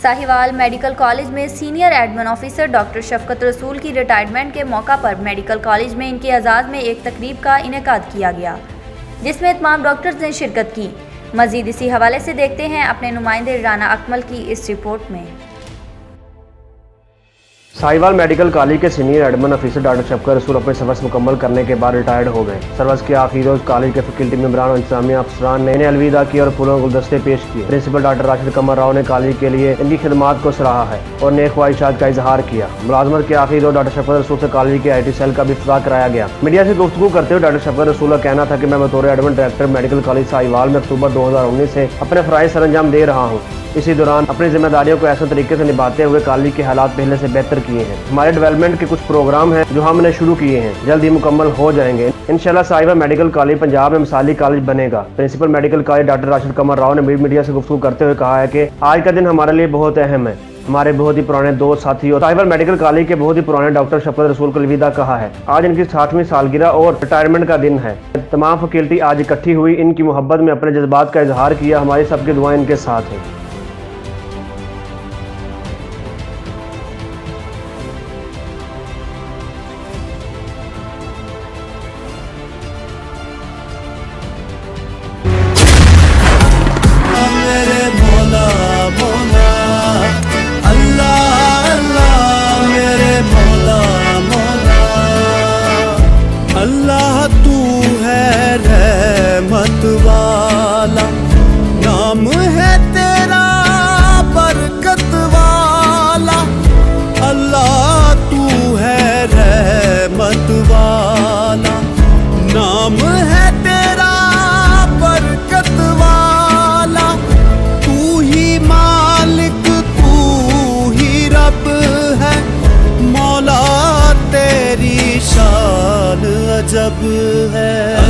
Sahiwal medical college में senior admin officer doctor शफकत रसूल की रिटायरमेंट के मौका पर मेडिकल कॉलेज में इनके एजाज़ में एक तकरीब का इनेकाद किया गया, जिसमें तमाम डॉक्टर्स ने शिरकत की। मज़ीद इसी हवाले से देखते हैं अपने नुमाइंदे राना अकमल की इस रिपोर्ट में। साहिवाल मेडिकल कॉलेज के सीनियर एडमिन ऑफिसर डॉक्टर शफकत रसूल अपने सर्विस मुकम्मल करने के बाद रिटायर्ड हो गए। सर्विस के आखिरी रोज कॉलेज के फैकल्टी मेंबरान और इंतजामिया अफसरान ने इन्हें अलविदा की और फूलों गुलदस्ते पेश किए। प्रिंसिपल डॉक्टर राशिद कमर राव ने कॉलेज के लिए इनकी खिदमात को सराहा है और नेक ख्वाहिशात का इजहार किया। मुलाजमत के आखिरी रोज डॉक्टर शफकत रसूल से कॉलेज के IT सेल का भी इफ्तिताह कराया गया। मीडिया से गुफ्तगू करते हुए डॉक्टर शफकत रसूल का कहना था कि मैं बतौर admin director medical college Sahiwal में अक्टूबर 2019 से अपने फराइज सरअंजाम दे रहा हूँ। इसी दौरान अपनी जिम्मेदारियों को ऐसे तरीके से निभाते हुए कॉलेज के हालात पहले से बेहतर किए हैं। हमारे डेवलपमेंट के कुछ प्रोग्राम हैं जो हमने शुरू किए हैं, जल्द ही मुकम्मल हो जाएंगे। इंशाल्लाह साहिवाल मेडिकल कॉलेज पंजाब में मिसाली कॉलेज बनेगा। Principal medical college doctor Rashid Qamar Rao ने मीडिया से गुफ्तगू करते हुए कहा है कि आज का दिन हमारे लिए बहुत अहम है। हमारे बहुत ही पुराने दोस्त साथी और साहिवाल मेडिकल कॉलेज के बहुत ही पुराने डॉक्टर शफकत रसूल को अलविदा कहा है। आज इनकी 60वीं सालगिरह और रिटायरमेंट का दिन है। तमाम फैकल्टी आज इकट्ठी हुई, इनकी मोहब्बत में अपने जज्बात का इजहार किया। हमारी सबकी दुआएं इनके साथ हैं। अल्लाह तू है रहमत वाला, नाम है तेरा बरकत वाला। अल्लाह तू है रहमत वाला, नाम है तेरा बरकत वाला। तू ही मालिक तू ही रब है, मौला तेरी शान अजब है।